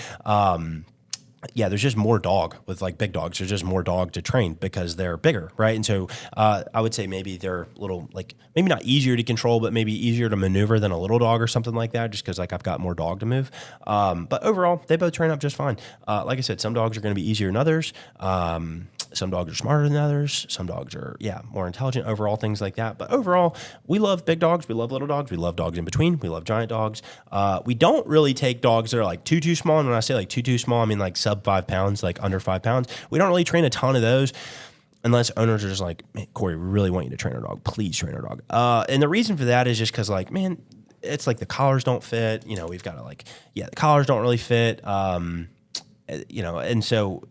There's just more dog with like big dogs. There's just more dog to train because they're bigger, right? And so I would say maybe they're a little like, maybe not easier to control, but maybe easier to maneuver than a little dog or something like that, just because like I've got more dog to move. But overall, they both train up just fine. Like I said, some dogs are going to be easier than others. Some dogs are smarter than others. Some dogs are, more intelligent overall, things like that. But overall, we love big dogs. We love little dogs. We love dogs in between. We love giant dogs. We don't really take dogs that are like too small. And when I say like too small, I mean like sub 5 pounds, like under 5 pounds. We don't really train a ton of those unless owners are just like, man, Corey, we really want you to train our dog. Please train our dog. And the reason for that is just because like, man, it's like the collars don't fit. We've got to like, the collars don't really fit. And so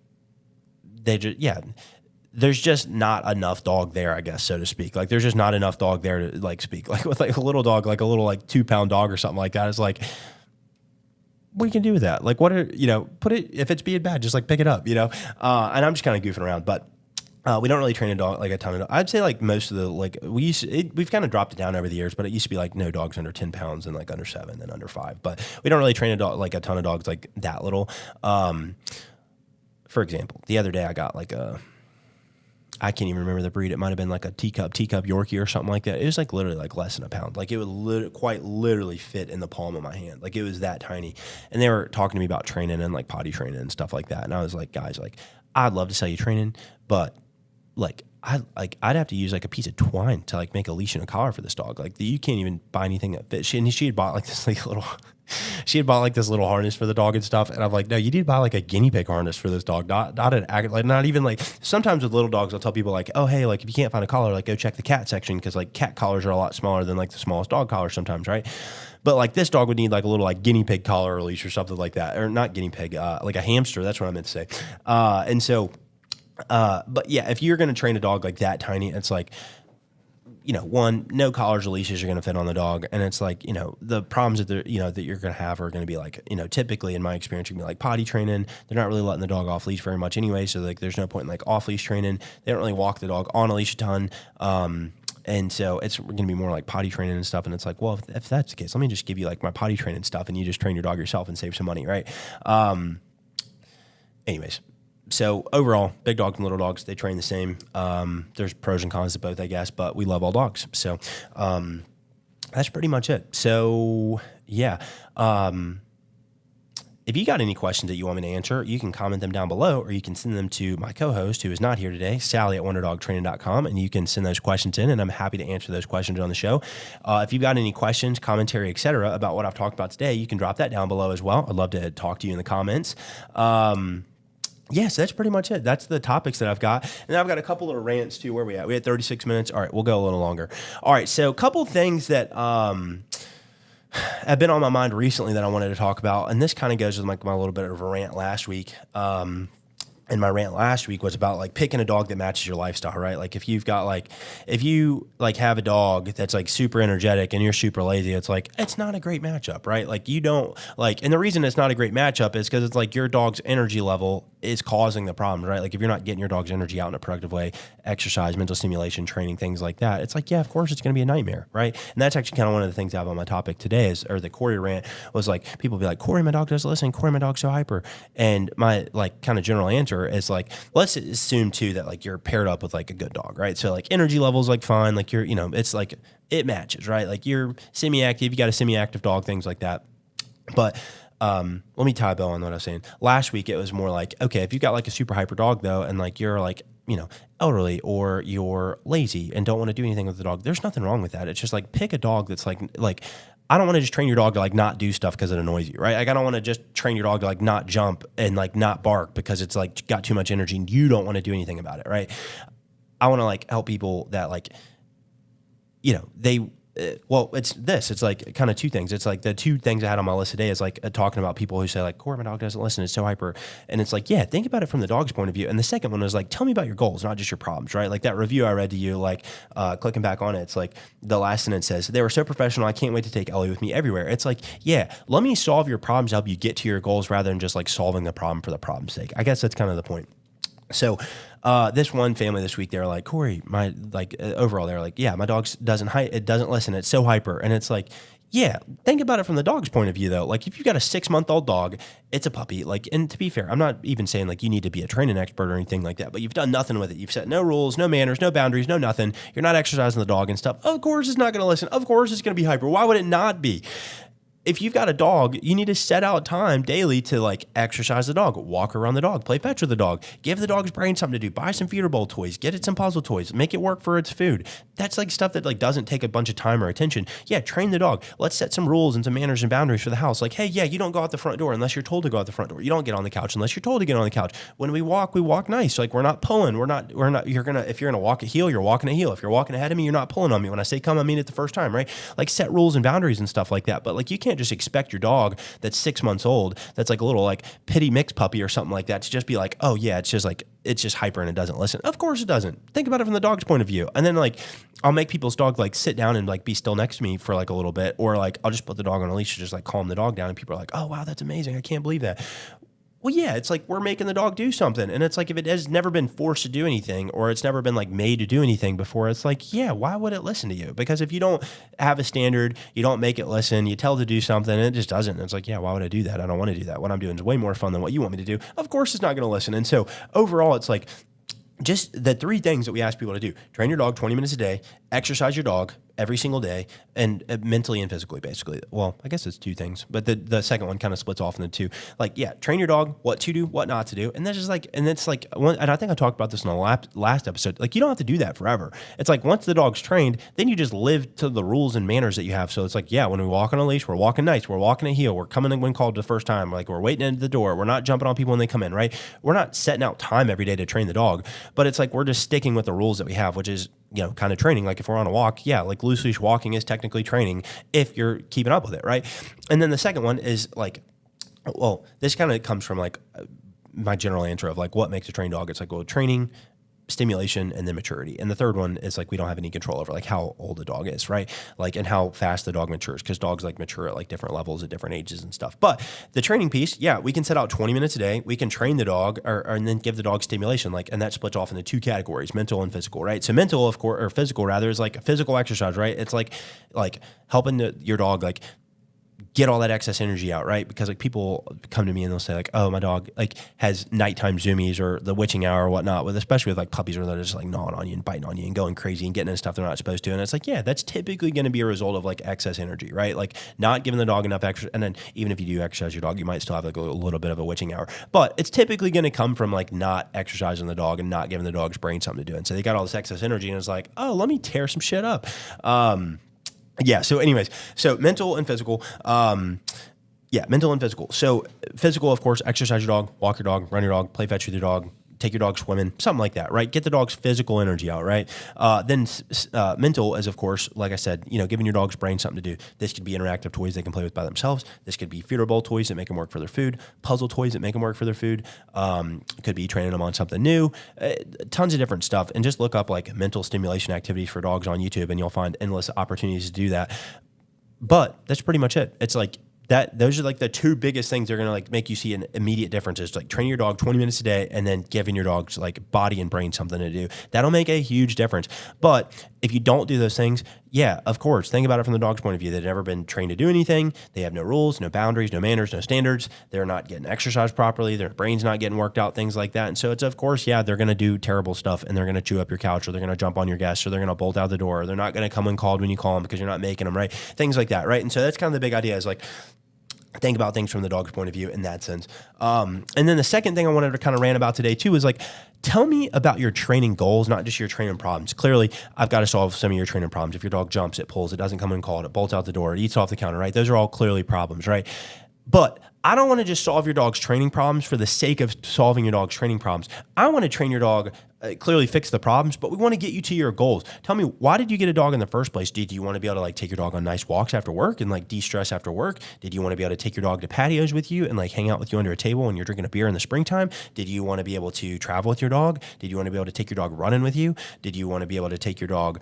they just, there's just not enough dog there, I guess, so to speak. Like, there's just not enough dog there to like speak. Like with like a little dog, like a little like 2-pound dog or something like that. It's like, what you can do with that? Like, what are, put it, if it's being bad, just like pick it up, and I'm just kind of goofing around. But We don't really train a dog like a ton of. I'd say like most of the we've kind of dropped it down over the years, but it used to be like no dogs under 10 pounds and like under 7 and under 5. But we don't really train a dog like a ton of dogs like that little. For example, the other day I got like I can't even remember the breed. It might have been like a teacup Yorkie or something like that. It was like literally like less than a pound. Like it would quite literally fit in the palm of my hand. Like it was that tiny. And they were talking to me about training and like potty training and stuff like that. And I was like, guys, like I'd love to sell you training, but like I'd have to use like a piece of twine to like make a leash and a collar for this dog. Like you can't even buy anything that fits. She had bought like this like little she had bought like this little harness for the dog and stuff. And I'm like, no, you need to buy like a guinea pig harness for this dog. Not even like sometimes with little dogs, I'll tell people like, oh, hey, like if you can't find a collar, like go check the cat section. Cause like cat collars are a lot smaller than like the smallest dog collars sometimes. Right. But like this dog would need like a little like guinea pig collar or leash or something like that. Or not guinea pig, like a hamster. That's what I meant to say. But yeah, if you're going to train a dog like that tiny, it's like, one, no collars or leashes are going to fit on the dog. And it's like, the problems that that you're going to have are going to be like, typically in my experience, you're going to be like potty training. They're not really letting the dog off leash very much anyway. So like, there's no point in like off leash training. They don't really walk the dog on a leash a ton. And so it's going to be more like potty training and stuff. And it's like, well, if that's the case, let me just give you like my potty training stuff and you just train your dog yourself and save some money. Right. Anyways. So overall, big dogs and little dogs, they train the same. There's pros and cons to both, I guess, but we love all dogs. So that's pretty much it. So yeah. If you got any questions that you want me to answer, you can comment them down below, or you can send them to my co-host who is not here today, Sally at wonderdogtraining.com, and you can send those questions in, and I'm happy to answer those questions on the show. If you've got any questions, commentary, etc., about what I've talked about today, you can drop that down below as well. I'd love to talk to you in the comments. Yes, that's pretty much it. That's the topics that I've got. And I've got a couple little rants too. Where we at? We had 36 minutes. All right, we'll go a little longer. All right, so a couple things that have been on my mind recently that I wanted to talk about. And this kind of goes with my little bit of a rant last week. And my rant last week was about like picking a dog that matches your lifestyle, right? Like if you have a dog that's like super energetic and you're super lazy, it's like, it's not a great matchup, right? Like you don't like, and the reason it's not a great matchup is because it's like your dog's energy level is causing the problem, right? Like if you're not getting your dog's energy out in a productive way, exercise, mental stimulation, training, things like that, it's like, yeah, of course it's going to be a nightmare, right? And that's actually kind of one of the things I have on my topic today or the Corey rant was like, people be like, Corey, my dog doesn't listen. Corey, my dog's so hyper. And my like kind of general answer is like, let's assume too that like you're paired up with like a good dog, right? So like energy levels like fine, like you're, it's like it matches, right? Like you're semi-active, you got a semi-active dog, things like that. But let me tie a bow on what I was saying. Last week, it was more like, okay, if you got like a super hyper dog though, and like you're like, elderly or you're lazy and don't want to do anything with the dog, there's nothing wrong with that. It's just like pick a dog that's like I don't want to just train your dog to like not do stuff because it annoys you, right? Like I don't want to just train your dog to like not jump and like not bark because it's like got too much energy and you don't want to do anything about it, right? I want to like help people that like, it's like kind of two things. It's like the two things I had on my list today is like talking about people who say like, Corey, my dog doesn't listen, it's so hyper. And it's like, yeah, think about it from the dog's point of view. And the second one was like, tell me about your goals, not just your problems, right? Like that review I read to you, like clicking back on it, it's like the last sentence says, they were so professional, I can't wait to take Ellie with me everywhere. It's like, yeah, let me solve your problems, help you get to your goals rather than just like solving the problem for the problem's sake. I guess that's kind of the point. So this one family this week, they're like, Corey, overall, they're like, yeah, my dog it doesn't listen. It's so hyper. And it's like, yeah, think about it from the dog's point of view though. Like if you've got a 6-month-old dog, it's a puppy. Like, and to be fair, I'm not even saying like you need to be a training expert or anything like that, but you've done nothing with it. You've set no rules, no manners, no boundaries, no nothing. You're not exercising the dog and stuff. Of course it's not going to listen. Of course it's going to be hyper. Why would it not be? If you've got a dog, you need to set out time daily to like exercise the dog, walk around the dog, play fetch with the dog, give the dog's brain something to do, buy some feeder bowl toys, get it some puzzle toys, make it work for its food. That's like stuff that like doesn't take a bunch of time or attention. Yeah, train the dog. Let's set some rules and some manners and boundaries for the house. Like, hey, yeah, you don't go out the front door unless you're told to go out the front door. You don't get on the couch unless you're told to get on the couch. When we walk nice. Like we're not pulling. If you're gonna walk a heel, you're walking a heel. If you're walking ahead of me, you're not pulling on me. When I say come, I mean it the first time, right? Like set rules and boundaries and stuff like that. But like you can't just expect your dog that's 6 months old, that's like a little like pity mix puppy or something like that, to just be like, oh yeah, it's just hyper and it doesn't listen. Of course it doesn't. Think about it from the dog's point of view. And then like I'll make people's dog like sit down and like be still next to me for like a little bit, or like I'll just put the dog on a leash to just like calm the dog down, and people are like, oh wow, that's amazing, I can't believe that. Well, yeah, it's like we're making the dog do something. And it's like if it has never been forced to do anything or it's never been like made to do anything before, it's like, yeah, why would it listen to you? Because if you don't have a standard, you don't make it listen, you tell it to do something and it just doesn't. And it's like, yeah, why would I do that? I don't want to do that. What I'm doing is way more fun than what you want me to do. Of course, it's not going to listen. And so overall, it's like, just the three things that we ask people to do: train your dog 20 minutes a day, exercise your dog every single day, and mentally and physically, basically. Well, I guess it's two things, but the second one kind of splits off into two. Like, yeah, train your dog, what to do, what not to do. And that's just like, and it's like, and I think I talked about this in the last episode. Like, you don't have to do that forever. It's like, once the dog's trained, then you just live to the rules and manners that you have. So it's like, yeah, when we walk on a leash, we're walking nice, we're walking a heel, we're coming in when called the first time, like we're waiting at the door, we're not jumping on people when they come in, right? We're not setting out time every day to train the dog, but it's like, we're just sticking with the rules that we have, which is, kind of training. Like if we're on a walk, yeah, like loose leash walking is technically training if you're keeping up with it, right? And then the second one is like, well, this kind of comes from like my general answer of like what makes a trained dog. It's like, well, training, stimulation, and then maturity. And the third one is like we don't have any control over like how old the dog is, right? Like and how fast the dog matures, because dogs like mature at like different levels at different ages and stuff. But the training piece, yeah, we can set out 20 minutes a day. We can train the dog and then give the dog stimulation, like, and that splits off into two categories: mental and physical, right? So mental, of course, or physical rather, is like physical exercise, right? It's like helping your dog like get all that excess energy out, right? Because like people come to me and they'll say like, oh, my dog like has nighttime zoomies or the witching hour or whatnot, especially with like puppies where they're just like gnawing on you and biting on you and going crazy and getting into stuff they're not supposed to. And it's like, yeah, that's typically going to be a result of like excess energy, right? Like not giving the dog enough exercise. And then even if you do exercise your dog, you might still have like a little bit of a witching hour, but it's typically going to come from like not exercising the dog and not giving the dog's brain something to do. And so they got all this excess energy and it's like, oh, let me tear some shit up. Yeah. So anyways, so mental and physical, mental and physical. So physical, of course, exercise your dog, walk your dog, run your dog, play fetch with your dog, take your dog swimming, something like that, right? Get the dog's physical energy out, right? Then mental is, of course, like I said, giving your dog's brain something to do. This could be interactive toys they can play with by themselves. This could be feeder bowl toys that make them work for their food, puzzle toys that make them work for their food. Could be training them on something new, tons of different stuff. And just look up like mental stimulation activities for dogs on YouTube and you'll find endless opportunities to do that. But that's pretty much it. It's like, those are like the two biggest things that are going to like make you see an immediate difference is like training your dog 20 minutes a day and then giving your dog's like body and brain something to do. That'll make a huge difference. But if you don't do those things, yeah, of course, think about it from the dog's point of view. They've never been trained to do anything. They have no rules, no boundaries, no manners, no standards. They're not getting exercise properly. Their brain's not getting worked out, things like that. And so it's, of course, yeah, they're going to do terrible stuff and they're going to chew up your couch or they're going to jump on your guests or they're going to bolt out the door or they're not going to come when called when you call them because you're not making them, right? Things like that, right? And so that's kind of the big idea is like, think about things from the dog's point of view in that sense. And then the second thing I wanted to kind of rant about today too is like, tell me about your training goals, not just your training problems. Clearly, I've got to solve some of your training problems. If your dog jumps, it pulls, it doesn't come in called, it bolts out the door, it eats off the counter, right? Those are all clearly problems, right? But I don't want to just solve your dog's training problems for the sake of solving your dog's training problems. I want to train your dog, clearly fix the problems, but we want to get you to your goals. Tell me, why did you get a dog in the first place? Did you want to be able to like take your dog on nice walks after work and like de-stress after work? Did you want to be able to take your dog to patios with you and like hang out with you under a table when you're drinking a beer in the springtime? Did you want to be able to travel with your dog? Did you want to be able to take your dog running with you? Did you want to be able to take your dog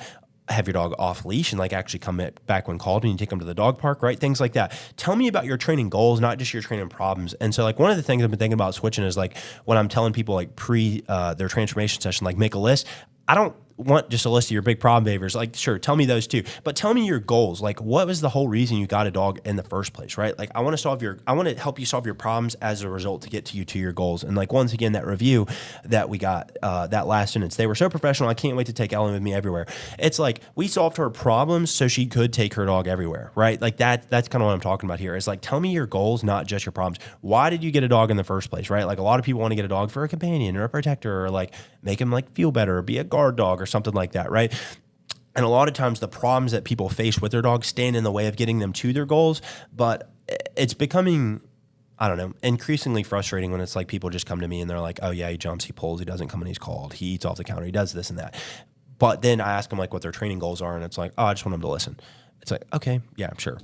have your dog off leash and like actually come back when called when you take them to the dog park, right? Things like that. Tell me about your training goals, not just your training problems. And so like one of the things I've been thinking about switching is like when I'm telling people like their transformation session, like make a list. I don't want just a list of your big problem behaviors. Like, sure, tell me those too, but tell me your goals. Like, what was the whole reason you got a dog in the first place, right? Like, I want to help you solve your problems as a result to get to your goals. And like, once again, that review that we got, that last sentence, they were so professional. I can't wait to take Ellen with me everywhere. It's like, we solved her problems so she could take her dog everywhere, right? Like that's kind of what I'm talking about here. It's like, tell me your goals, not just your problems. Why did you get a dog in the first place, right? Like a lot of people want to get a dog for a companion or a protector or like make him like feel better or be a guard dog or something like that, right? And a lot of times the problems that people face with their dogs stand in the way of getting them to their goals, but it's becoming, I don't know, increasingly frustrating when it's like people just come to me and they're like, oh yeah, he jumps, he pulls, he doesn't come when he's called, he eats off the counter, he does this and that. But then I ask them like what their training goals are and it's like, oh, I just want them to listen. It's like, okay, yeah, sure.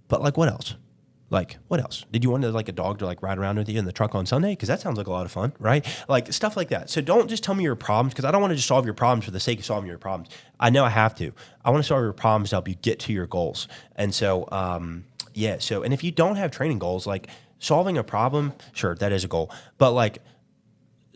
But like what else? Like, what else? Did you want like a dog to like ride around with you in the truck on Sunday? Because that sounds like a lot of fun, right? Like stuff like that. So don't just tell me your problems because I don't want to just solve your problems for the sake of solving your problems. I know I have to. I want to solve your problems to help you get to your goals. And so, and if you don't have training goals, like solving a problem, sure, that is a goal. But like,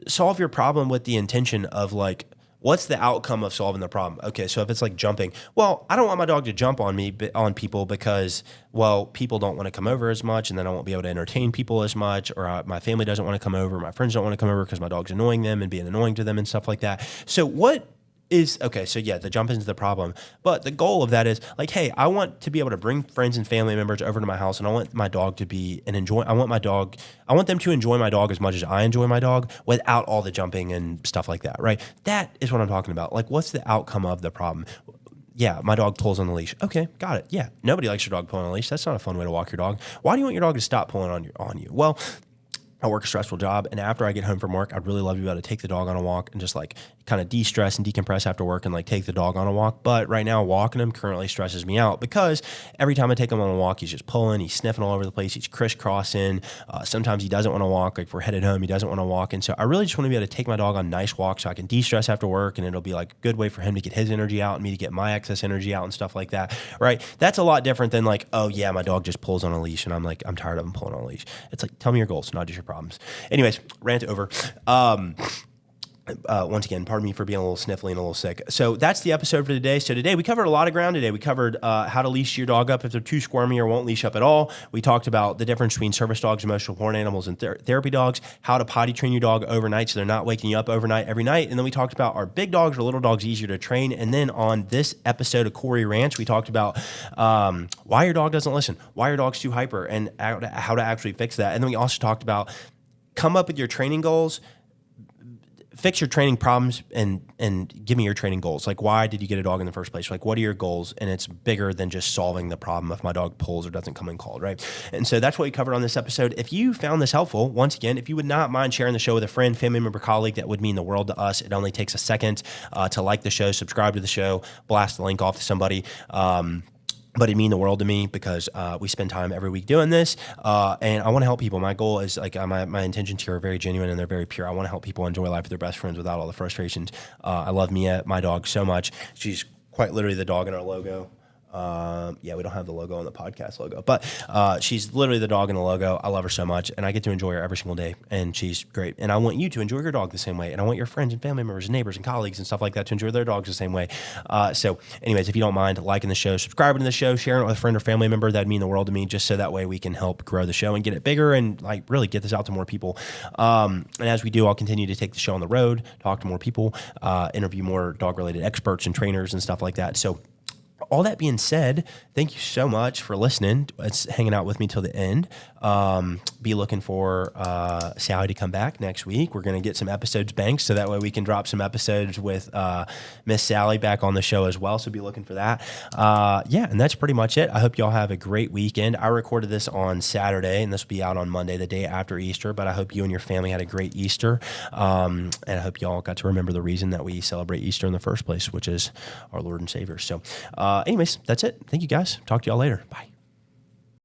solve your problem with the intention of like, what's the outcome of solving the problem? Okay, so if it's like jumping, well, I don't want my dog to jump on me, on people because, well, people don't want to come over as much, and then I won't be able to entertain people as much, or my family doesn't want to come over, my friends don't want to come over because my dog's annoying them and being annoying to them and stuff like that. So what is, okay, so yeah, the jump into the problem. But the goal of that is like, hey, I want to be able to bring friends and family members over to my house, and I want my dog to be I want them to enjoy my dog as much as I enjoy my dog without all the jumping and stuff like that, right? That is what I'm talking about. Like, what's the outcome of the problem? Yeah, my dog pulls on the leash. Okay, got it. Yeah, nobody likes your dog pulling on the leash. That's not a fun way to walk your dog. Why do you want your dog to stop pulling on you? Well, I work a stressful job, and after I get home from work, I'd really love to be able to take the dog on a walk and just like kind of de-stress and decompress after work and like take the dog on a walk. But right now, walking him currently stresses me out because every time I take him on a walk, he's just pulling, he's sniffing all over the place, he's crisscrossing. Sometimes he doesn't want to walk. Like if we're headed home, he doesn't want to walk. And so I really just want to be able to take my dog on nice walks so I can de-stress after work, and it'll be like a good way for him to get his energy out and me to get my excess energy out and stuff like that, right? That's a lot different than like, oh yeah, my dog just pulls on a leash and I'm like, I'm tired of him pulling on a leash. It's like, tell me your goals, not just your problems. Anyways, rant over. Once again, pardon me for being a little sniffly and a little sick. So that's the episode for today. So today we covered a lot of ground today. We covered how to leash your dog up if they're too squirmy or won't leash up at all. We talked about the difference between service dogs, emotional support animals, and therapy dogs, how to potty train your dog overnight so they're not waking you up overnight every night. And then we talked about are big dogs or little dogs easier to train. And then on this episode of Corey Ranch, we talked about why your dog doesn't listen, why your dog's too hyper, and how to actually fix that. And then we also talked about come up with your training goals, fix your training problems, and give me your training goals. Like, why did you get a dog in the first place? Like, what are your goals? And it's bigger than just solving the problem if my dog pulls or doesn't come in called, right? And so that's what we covered on this episode. If you found this helpful, once again, if you would not mind sharing the show with a friend, family member, colleague, that would mean the world to us. It only takes a second to like the show, subscribe to the show, blast the link off to somebody. But it mean the world to me because we spend time every week doing this, and I want to help people. My goal is like my intentions here are very genuine and they're very pure. I want to help people enjoy life with their best friends without all the frustrations. I love Mia, my dog, so much. She's quite literally the dog in our logo. Yeah, we don't have the logo on the podcast logo, but she's literally the dog in the logo. I love her so much, and I get to enjoy her every single day, and she's great. And I want you to enjoy your dog the same way, and I want your friends and family members and neighbors and colleagues and stuff like that to enjoy their dogs the same way. So anyways, if you don't mind liking the show, subscribing to the show, sharing it with a friend or family member, that'd mean the world to me, just so that way we can help grow the show and get it bigger and like really get this out to more people. And as we do, I'll continue to take the show on the road, talk to more people, interview more dog-related experts and trainers and stuff like that. So all that being said, thank you so much for listening. It's hanging out with me till the end. Be looking for Sally to come back next week. We're going to get some episodes banked so that way we can drop some episodes with Miss Sally back on the show as well. So be looking for that. Yeah, and that's pretty much it. I hope y'all have a great weekend. I recorded this on Saturday, and this will be out on Monday, the day after Easter. But I hope you and your family had a great Easter. And I hope y'all got to remember the reason that we celebrate Easter in the first place, which is our Lord and Savior. So anyways, that's it. Thank you guys. Talk to y'all later. Bye.